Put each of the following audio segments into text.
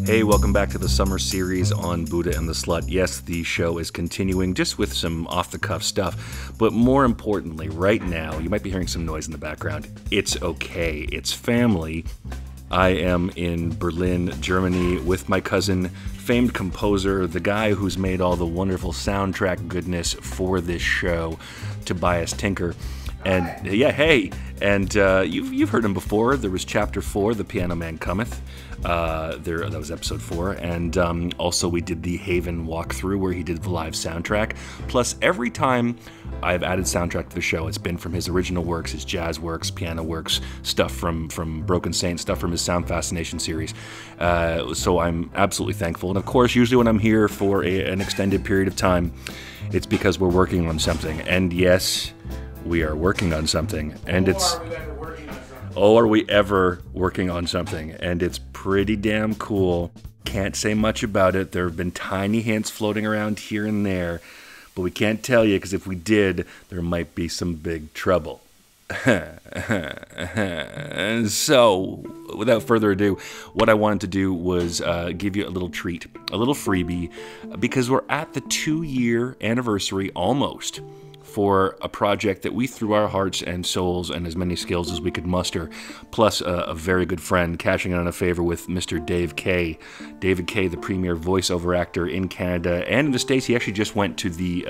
Hey, welcome back to the summer series on Buddha and the Slut. Yes, the show is continuing just with some off-the-cuff stuff, but more importantly, right now, you might be hearing some noise in the background. It's okay. It's family. I am in Berlin, Germany, with my cousin, famed composer, the guy who's made all the wonderful soundtrack goodness for this show, Tobias Tinker. And yeah, hey, and you've heard him before. There was Chapter 4, The Piano Man Cometh. That was episode 4, and also we did the Haven walkthrough where he did the live soundtrack. Plus, every time I've added soundtrack to the show, it's been from his original works, his jazz works, piano works, stuff from Broken Saint, stuff from his Sound Fascination series. So I'm absolutely thankful. And of course, usually when I'm here for an extended period of time, it's because we're working on something. And yes, we are working on something, and are we ever working on something? And it's pretty damn cool. Can't say much about it. There have been tiny hints floating around here and there, but we can't tell you because if we did, there might be some big trouble. So, without further ado, what I wanted to do was give you a little treat, a little freebie, because we're at the 2-year anniversary almost for a project that we threw our hearts and souls and as many skills as we could muster, plus a very good friend, cashing in on a favor with Mr. Dave Kaye. David Kaye, the premier voiceover actor in Canada and in the States. He actually just went to the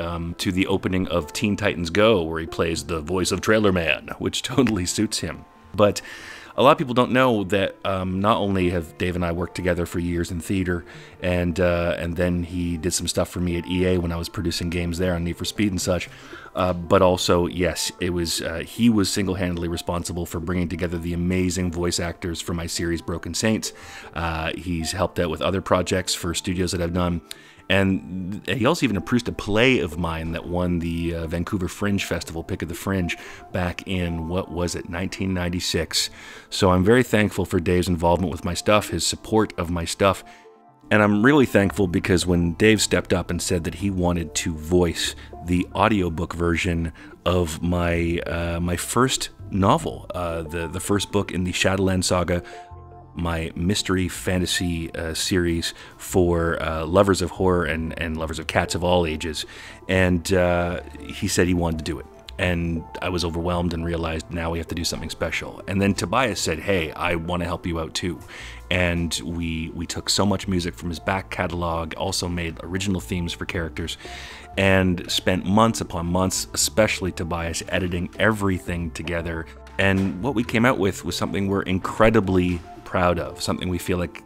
opening of Teen Titans Go, where he plays the voice of Trailer Man, which totally suits him. But a lot of people don't know that not only have Dave and I worked together for years in theater, and then he did some stuff for me at EA when I was producing games there on Need for Speed and such, but also, yes, it was he was single-handedly responsible for bringing together the amazing voice actors for my series Broken Saints. He's helped out with other projects for studios that I've done. And he also even produced a play of mine that won the Vancouver Fringe Festival, Pick of the Fringe, back in, 1996. So I'm very thankful for Dave's involvement with my stuff, his support of my stuff. And I'm really thankful because when Dave stepped up and said that he wanted to voice the audiobook version of my first novel, the first book in the Shadowland saga, my mystery fantasy series for lovers of horror and lovers of cats of all ages. And he said he wanted to do it. And I was overwhelmed and realized now we have to do something special. And then Tobias said, hey, I want to help you out too. And we took so much music from his back catalog, also made original themes for characters, and spent months upon months, especially Tobias, editing everything together. And what we came out with was something we're incredibly proud of, something we feel like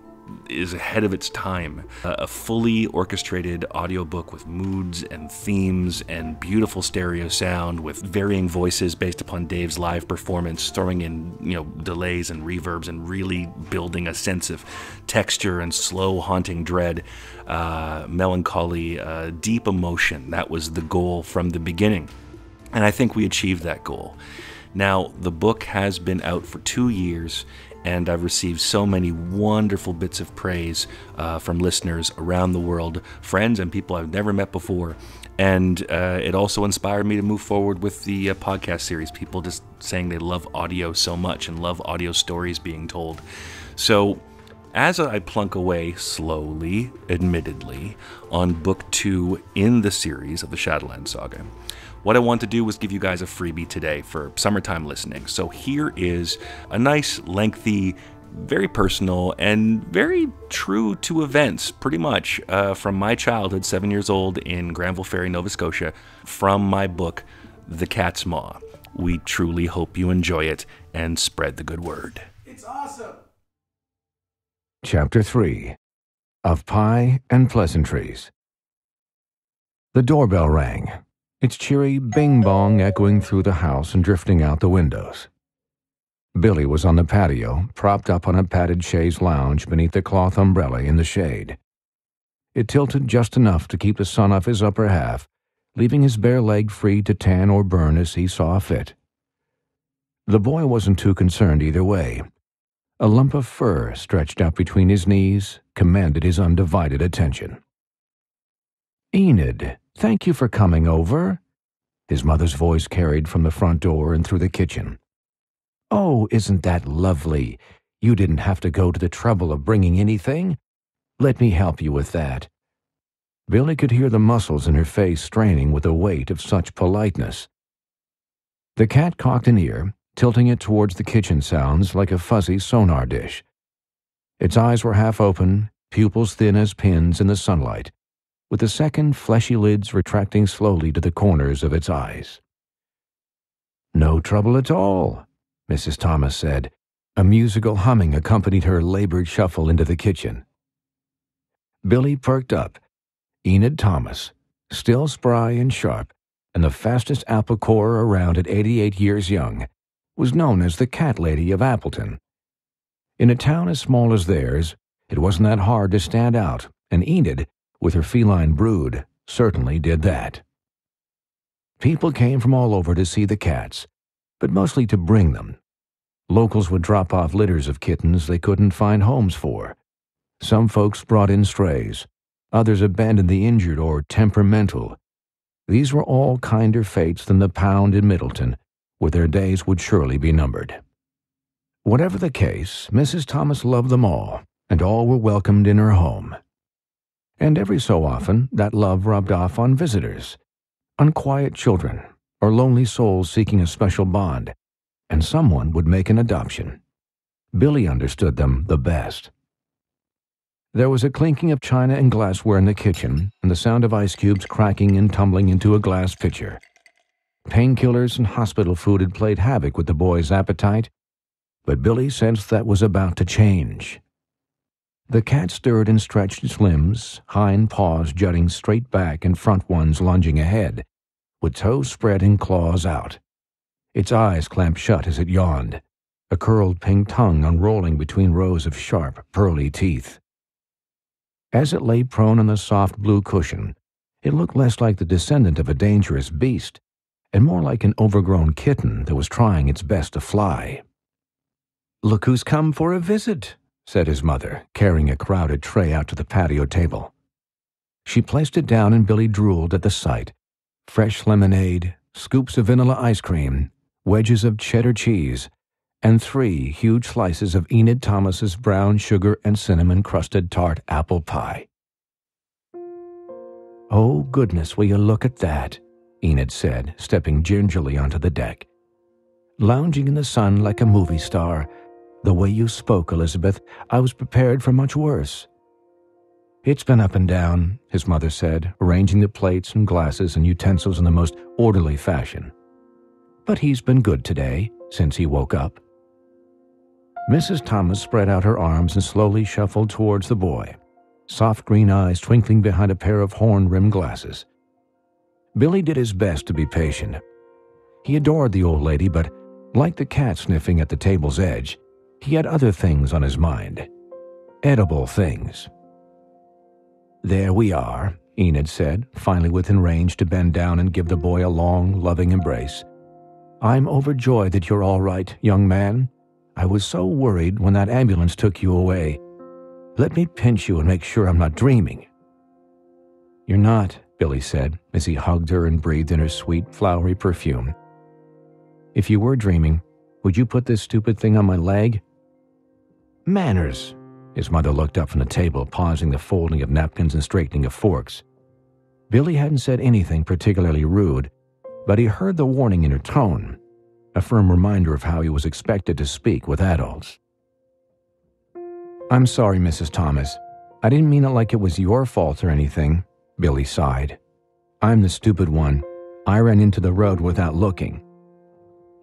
is ahead of its time. A fully orchestrated audiobook with moods and themes and beautiful stereo sound with varying voices based upon Dave's live performance, throwing in, delays and reverbs and really building a sense of texture and slow haunting dread, melancholy, deep emotion. That was the goal from the beginning. And I think we achieved that goal. Now, the book has been out for 2 years, and I've received so many wonderful bits of praise from listeners around the world, friends and people I've never met before. And it also inspired me to move forward with the podcast series. People just saying they love audio so much and love audio stories being told. So as I plunk away slowly, admittedly, on book 2 in the series of the Shadowland Saga, what I want to do was give you guys a freebie today for summertime listening. So here is a nice, lengthy, very personal, and very true to events, pretty much, from my childhood, 7 years old in Granville Ferry, Nova Scotia, from my book, The Cat's Maw. We truly hope you enjoy it and spread the good word. It's awesome! Chapter 3 of Pie and Pleasantries. The doorbell rang, its cheery bing-bong echoing through the house and drifting out the windows. Billy was on the patio, propped up on a padded chaise lounge beneath the cloth umbrella in the shade. It tilted just enough to keep the sun off his upper half, leaving his bare leg free to tan or burn as he saw fit. The boy wasn't too concerned either way. A lump of fur stretched out between his knees commanded his undivided attention. "Enid, thank you for coming over," his mother's voice carried from the front door and through the kitchen. "Oh, isn't that lovely? You didn't have to go to the trouble of bringing anything. Let me help you with that." Billy could hear the muscles in her face straining with the weight of such politeness. The cat cocked an ear, tilting it towards the kitchen sounds like a fuzzy sonar dish. Its eyes were half open, pupils thin as pins in the sunlight, with the second fleshy lids retracting slowly to the corners of its eyes. "No trouble at all," Mrs. Thomas said. A musical humming accompanied her labored shuffle into the kitchen. Billy perked up. Enid Thomas, still spry and sharp, and the fastest apple corer around at 88 years young, was known as the Cat Lady of Appleton. In a town as small as theirs, it wasn't that hard to stand out, and Enid, with her feline brood, certainly did that. People came from all over to see the cats, but mostly to bring them. Locals would drop off litters of kittens they couldn't find homes for. Some folks brought in strays. Others abandoned the injured or temperamental. These were all kinder fates than the pound in Middleton, where their days would surely be numbered. Whatever the case, Mrs. Thomas loved them all, and all were welcomed in her home. And every so often, that love rubbed off on visitors, on quiet children, or lonely souls seeking a special bond, and someone would make an adoption. Billy understood them the best. There was a clinking of china and glassware in the kitchen, and the sound of ice cubes cracking and tumbling into a glass pitcher. Painkillers and hospital food had played havoc with the boy's appetite, but Billy sensed that was about to change. The cat stirred and stretched its limbs, hind paws jutting straight back and front ones lunging ahead, with toes spread and claws out. Its eyes clamped shut as it yawned, a curled pink tongue unrolling between rows of sharp, pearly teeth. As it lay prone on the soft blue cushion, it looked less like the descendant of a dangerous beast and more like an overgrown kitten that was trying its best to fly. "Look who's come for a visit," said his mother, carrying a crowded tray out to the patio table. She placed it down and Billy drooled at the sight. Fresh lemonade, scoops of vanilla ice cream, wedges of cheddar cheese, and 3 huge slices of Enid Thomas's brown sugar and cinnamon-crusted tart apple pie. "Oh, goodness, will you look at that?" Enid said, stepping gingerly onto the deck. "Lounging in the sun like a movie star. The way you spoke, Elizabeth, I was prepared for much worse." "It's been up and down," his mother said, arranging the plates and glasses and utensils in the most orderly fashion. "But he's been good today, since he woke up." Mrs. Thomas spread out her arms and slowly shuffled towards the boy, soft green eyes twinkling behind a pair of horn-rimmed glasses. Billy did his best to be patient. He adored the old lady, but, like the cat sniffing at the table's edge, he had other things on his mind. Edible things. "There we are," Enid said, finally within range to bend down and give the boy a long, loving embrace. "I'm overjoyed that you're all right, young man. I was so worried when that ambulance took you away. Let me pinch you and make sure I'm not dreaming." "You're not," Billy said, as he hugged her and breathed in her sweet, flowery perfume. "If you were dreaming, would you put this stupid thing on my leg?" "Manners." His mother looked up from the table, pausing the folding of napkins and straightening of forks. Billy hadn't said anything particularly rude, but he heard the warning in her tone, a firm reminder of how he was expected to speak with adults. "I'm sorry, Mrs. Thomas. I didn't mean it like it was your fault or anything," Billy sighed. "I'm the stupid one. I ran into the road without looking."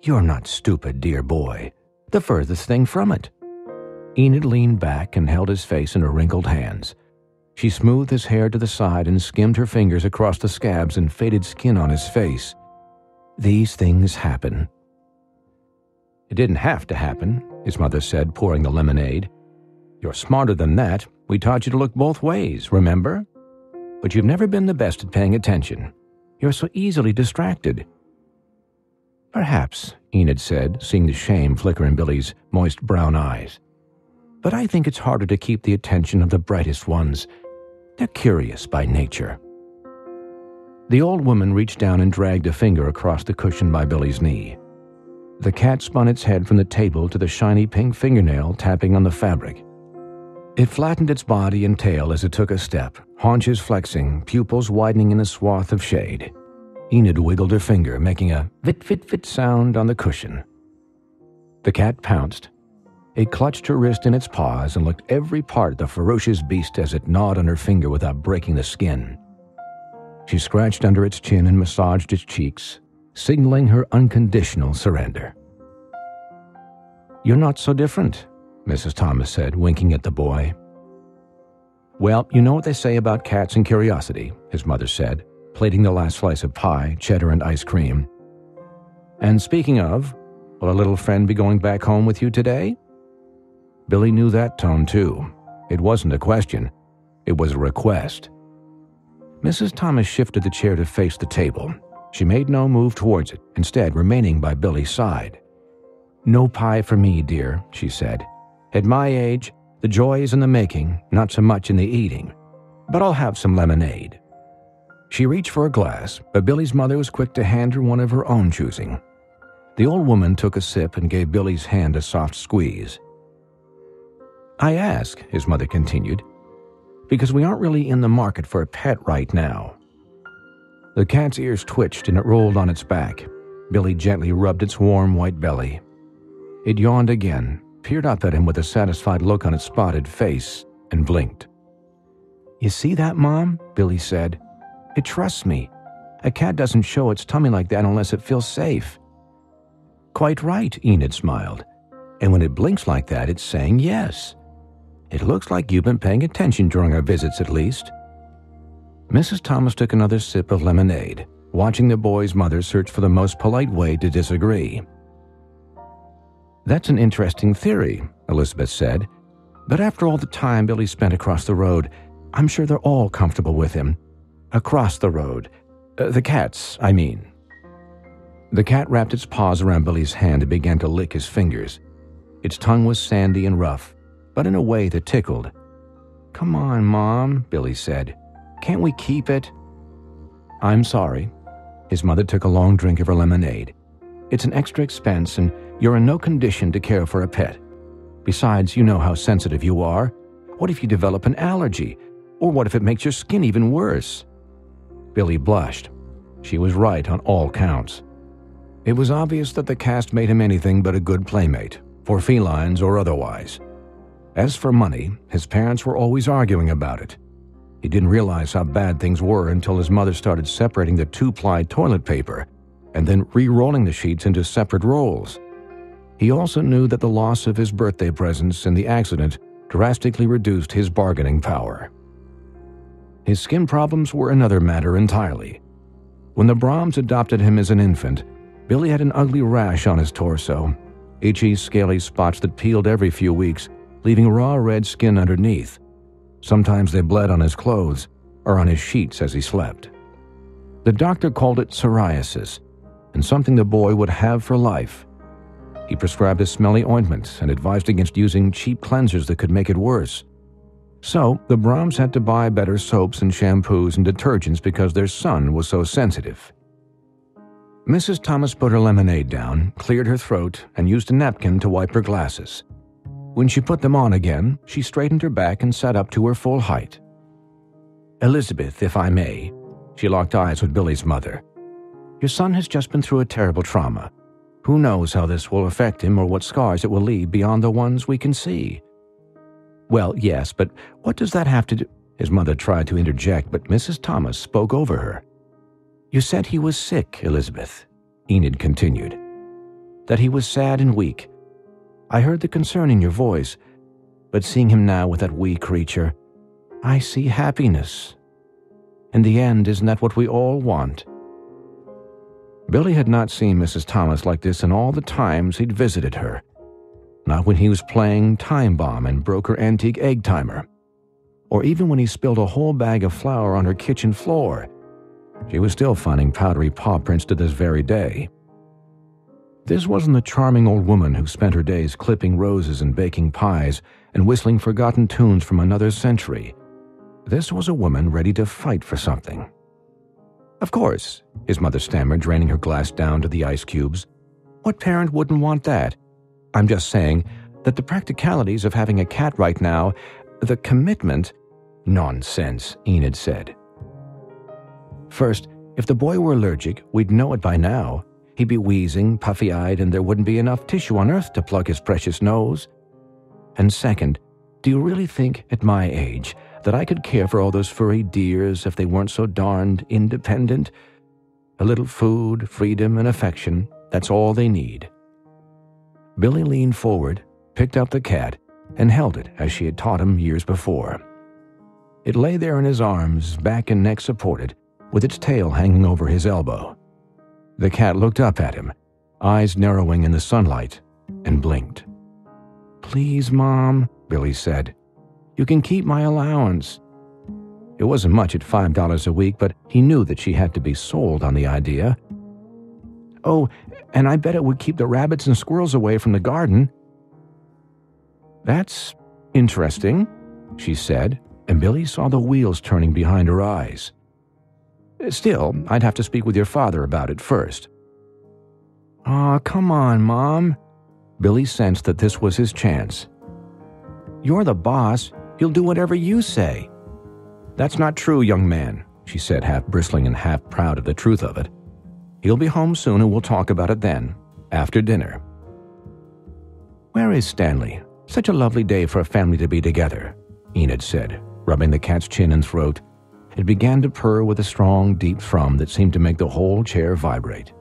"You're not stupid, dear boy. The furthest thing from it." Enid leaned back and held his face in her wrinkled hands. She smoothed his hair to the side and skimmed her fingers across the scabs and faded skin on his face. "These things happen." "It didn't have to happen," his mother said, pouring the lemonade. "You're smarter than that. We taught you to look both ways, remember? But you've never been the best at paying attention. You're so easily distracted." "Perhaps," Enid said, seeing the shame flicker in Billy's moist brown eyes. "But I think it's harder to keep the attention of the brightest ones. They're curious by nature." The old woman reached down and dragged a finger across the cushion by Billy's knee. The cat spun its head from the table to the shiny pink fingernail tapping on the fabric. It flattened its body and tail as it took a step, haunches flexing, pupils widening in a swath of shade. Enid wiggled her finger, making a vit-vit-vit sound on the cushion. The cat pounced. It clutched her wrist in its paws and looked every part of the ferocious beast as it gnawed on her finger without breaking the skin. She scratched under its chin and massaged its cheeks, signaling her unconditional surrender. "You're not so different," Mrs. Thomas said, winking at the boy. "Well, you know what they say about cats and curiosity," his mother said, plating the last slice of pie, cheddar, and ice cream. "And speaking of, will a little friend be going back home with you today?" Billy knew that tone, too. It wasn't a question. It was a request. Mrs. Thomas shifted the chair to face the table. She made no move towards it, instead remaining by Billy's side. "No pie for me, dear," she said. "At my age, the joy is in the making, not so much in the eating. But I'll have some lemonade." She reached for a glass, but Billy's mother was quick to hand her one of her own choosing. The old woman took a sip and gave Billy's hand a soft squeeze. "I ask," his mother continued, "because we aren't really in the market for a pet right now." The cat's ears twitched and it rolled on its back. Billy gently rubbed its warm white belly. It yawned again, peered up at him with a satisfied look on its spotted face, and blinked. "You see that, Mom?" Billy said. "It trusts me. A cat doesn't show its tummy like that unless it feels safe." "Quite right," Enid smiled. "And when it blinks like that, it's saying yes. It looks like you've been paying attention during our visits, at least." Mrs. Thomas took another sip of lemonade, watching the boy's mother search for the most polite way to disagree. "That's an interesting theory," Elizabeth said. "But after all the time Billy spent across the road, I'm sure they're all comfortable with him. Across the road. The cats, I mean." The cat wrapped its paws around Billy's hand and began to lick his fingers. Its tongue was sandy and rough, but in a way that tickled. "Come on, Mom," Billy said. "Can't we keep it?" "I'm sorry." His mother took a long drink of her lemonade. "It's an extra expense, and you're in no condition to care for a pet. Besides, you know how sensitive you are. What if you develop an allergy? Or what if it makes your skin even worse?" Billy blushed. She was right on all counts. It was obvious that the cast made him anything but a good playmate, for felines or otherwise. As for money, his parents were always arguing about it. He didn't realize how bad things were until his mother started separating the 2-ply toilet paper and then re-rolling the sheets into separate rolls. He also knew that the loss of his birthday presents in the accident drastically reduced his bargaining power. His skin problems were another matter entirely. When the Brahms adopted him as an infant, Billy had an ugly rash on his torso, itchy, scaly spots that peeled every few weeks, leaving raw red skin underneath. Sometimes they bled on his clothes or on his sheets as he slept. The doctor called it psoriasis, and something the boy would have for life. He prescribed a smelly ointment and advised against using cheap cleansers that could make it worse. So, the Brahms had to buy better soaps and shampoos and detergents because their son was so sensitive. Mrs. Thomas put her lemonade down, cleared her throat, and used a napkin to wipe her glasses. When she put them on again, she straightened her back and sat up to her full height. "Elizabeth, if I may," she locked eyes with Billy's mother. "Your son has just been through a terrible trauma. Who knows how this will affect him or what scars it will leave beyond the ones we can see?" "Well, yes, but what does that have to do?" His mother tried to interject, but Mrs. Thomas spoke over her. "You said he was sick, Elizabeth," Enid continued. "That he was sad and weak. I heard the concern in your voice, but seeing him now with that wee creature, I see happiness. In the end, isn't that what we all want?" Billy had not seen Mrs. Thomas like this in all the times he'd visited her. Not when he was playing Time Bomb and broke her antique egg timer, or even when he spilled a whole bag of flour on her kitchen floor. She was still finding powdery paw prints to this very day. This wasn't the charming old woman who spent her days clipping roses and baking pies and whistling forgotten tunes from another century. This was a woman ready to fight for something. "Of course," his mother stammered, draining her glass down to the ice cubes. "What parent wouldn't want that? I'm just saying that the practicalities of having a cat right now, The commitment? Nonsense, Enid said. First, if the boy were allergic, we'd know it by now. He'd be wheezing, puffy-eyed, and there wouldn't be enough tissue on earth to plug his precious nose. And second, do you really think, at my age, that I could care for all those furry dears if they weren't so darned independent? A little food, freedom, and affection, that's all they need. Billy leaned forward, picked up the cat, and held it as she had taught him years before. It lay there in his arms, back and neck supported, with its tail hanging over his elbow. The cat looked up at him, eyes narrowing in the sunlight, and blinked. "Please, Mom," Billy said. "You can keep my allowance." It wasn't much at $5 a week, but he knew that she had to be sold on the idea. "Oh, and I bet it would keep the rabbits and squirrels away from the garden." "That's interesting," she said, and Billy saw the wheels turning behind her eyes. "Still, I'd have to speak with your father about it first." "Aw, come on, Mom." Billy sensed that this was his chance. "You're the boss. He'll do whatever you say." "That's not true, young man," she said, half bristling and half proud of the truth of it. "He'll be home soon and we'll talk about it then, after dinner." "Where is Stanley? Such a lovely day for a family to be together," Enid said, rubbing the cat's chin and throat. It began to purr with a strong, deep thrum that seemed to make the whole chair vibrate.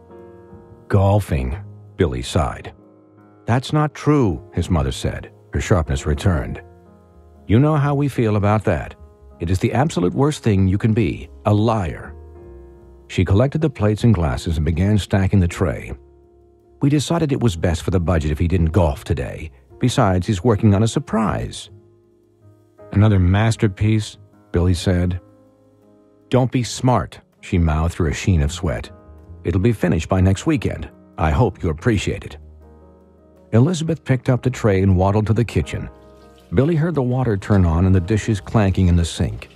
"Golfing," Billy sighed. "That's not true," his mother said. Her sharpness returned. "You know how we feel about that. It is the absolute worst thing you can be, a liar." She collected the plates and glasses and began stacking the tray. "We decided it was best for the budget if he didn't golf today. Besides, he's working on a surprise." "Another masterpiece," Billy said. "Don't be smart," she mouthed through a sheen of sweat. "It'll be finished by next weekend. I hope you appreciate it." Elizabeth picked up the tray and waddled to the kitchen. Billy heard the water turn on and the dishes clanking in the sink.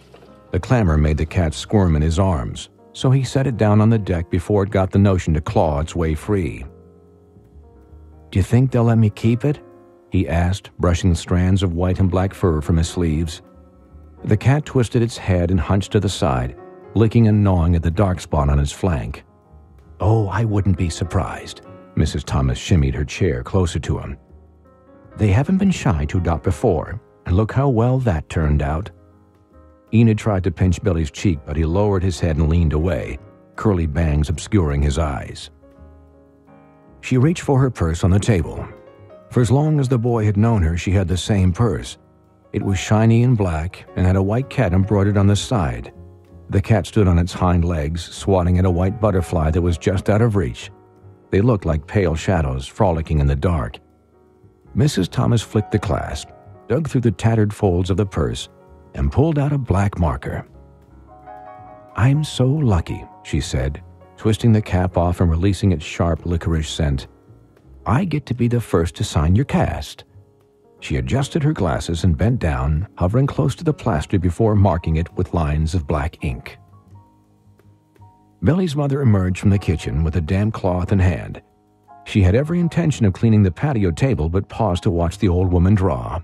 The clamor made the cat squirm in his arms, so he set it down on the deck before it got the notion to claw its way free. "Do you think they'll let me keep it?" he asked, brushing the strands of white and black fur from his sleeves. The cat twisted its head and hunched to the side, licking and gnawing at the dark spot on its flank. "Oh, I wouldn't be surprised." Mrs. Thomas shimmied her chair closer to him. "They haven't been shy to adopt before, and look how well that turned out." Enid tried to pinch Billy's cheek, but he lowered his head and leaned away, curly bangs obscuring his eyes. She reached for her purse on the table. For as long as the boy had known her, she had the same purse. It was shiny and black and had a white cat embroidered on the side. The cat stood on its hind legs, swatting at a white butterfly that was just out of reach. They looked like pale shadows frolicking in the dark. Mrs. Thomas flicked the clasp, dug through the tattered folds of the purse, and pulled out a black marker. "I'm so lucky," she said, twisting the cap off and releasing its sharp licorice scent. "I get to be the first to sign your cast." She adjusted her glasses and bent down, hovering close to the plaster before marking it with lines of black ink. Billy's mother emerged from the kitchen with a damp cloth in hand. She had every intention of cleaning the patio table but paused to watch the old woman draw.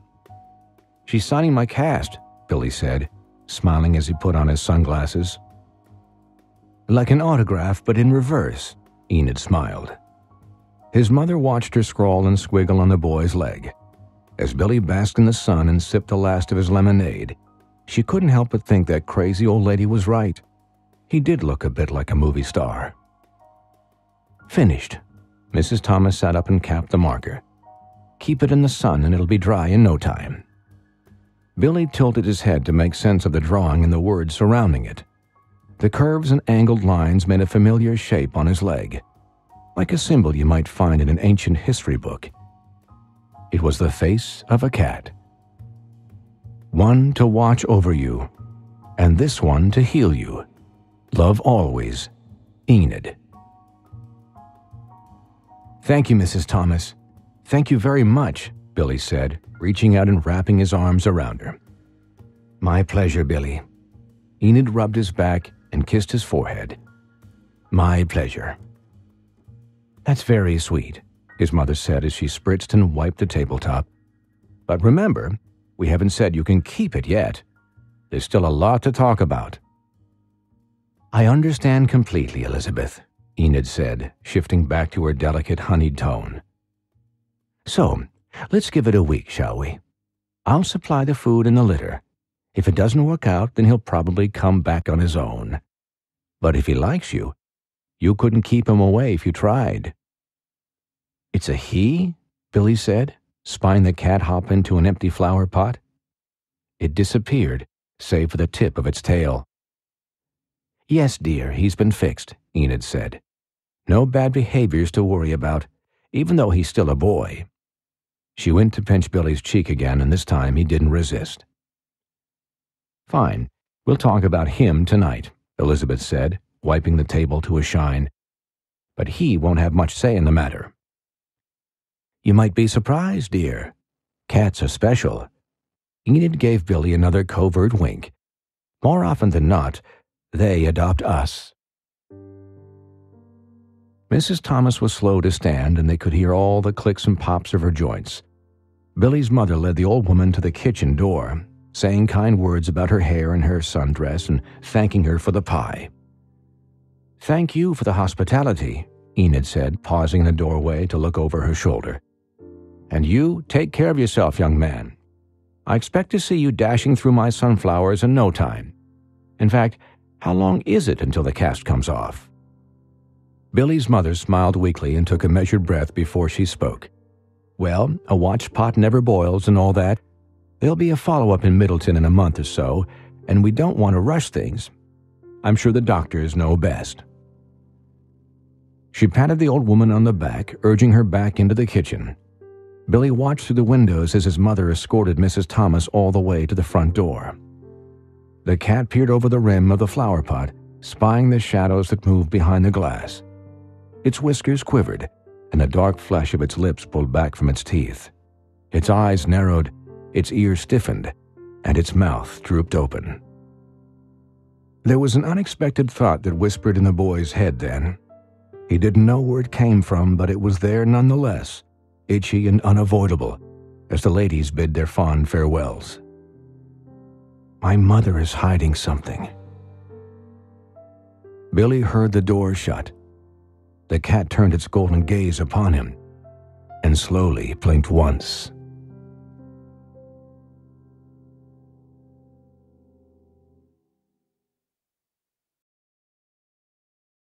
"She's signing my cast," Billy said, smiling as he put on his sunglasses. "Like an autograph, but in reverse," Enid smiled. His mother watched her scrawl and squiggle on the boy's leg. As Billy basked in the sun and sipped the last of his lemonade, she couldn't help but think that crazy old lady was right. He did look a bit like a movie star. "Finished." Mrs. Thomas sat up and capped the marker. "Keep it in the sun and it'll be dry in no time." Billy tilted his head to make sense of the drawing and the words surrounding it. The curves and angled lines made a familiar shape on his leg, like a symbol you might find in an ancient history book. It was the face of a cat. "One to watch over you, and this one to heal you. Love always, Enid." "Thank you, Mrs. Thomas. Thank you very much," Billy said, reaching out and wrapping his arms around her. "My pleasure, Billy." Enid rubbed his back and kissed his forehead. "My pleasure." "That's very sweet," his mother said as she spritzed and wiped the tabletop. "But remember, We haven't said you can keep it yet. There's still a lot to talk about." "I understand completely, Elizabeth," Enid said, shifting back to her delicate honeyed tone. "So, let's give it a week, shall we? I'll supply the food and the litter. If it doesn't work out, then he'll probably come back on his own. But if he likes you, you couldn't keep him away if you tried." "It's a he?" Billy said, spying the cat hop into an empty flower pot. It disappeared, save for the tip of its tail. "Yes, dear, he's been fixed," Enid said. "No bad behaviors to worry about, even though he's still a boy." She went to pinch Billy's cheek again, and this time he didn't resist. "Fine, we'll talk about him tonight," Elizabeth said, wiping the table to a shine. "But he won't have much say in the matter." "You might be surprised, dear. Cats are special." Enid gave Billy another covert wink. "More often than not, they adopt us." Mrs. Thomas was slow to stand, and they could hear all the clicks and pops of her joints. Billy's mother led the old woman to the kitchen door, saying kind words about her hair and her sundress and thanking her for the pie. "Thank you for the hospitality," Enid said, pausing in the doorway to look over her shoulder. "And you take care of yourself, young man. I expect to see you dashing through my sunflowers in no time. In fact, how long is it until the cast comes off?" Billy's mother smiled weakly and took a measured breath before she spoke. "Well, a watched pot never boils and all that. There'll be a follow-up in Middleton in a month or so, and we don't want to rush things. I'm sure the doctors know best." She patted the old woman on the back, urging her back into the kitchen. Billy watched through the windows as his mother escorted Mrs. Thomas all the way to the front door. The cat peered over the rim of the flower pot, spying the shadows that moved behind the glass. Its whiskers quivered, and the dark flesh of its lips pulled back from its teeth. Its eyes narrowed, its ears stiffened, and its mouth drooped open. There was an unexpected thought that whispered in the boy's head then. He didn't know where it came from, but it was there nonetheless, itchy and unavoidable, as the ladies bid their fond farewells. "My mother is hiding something." Billy heard the door shut. The cat turned its golden gaze upon him and slowly blinked once.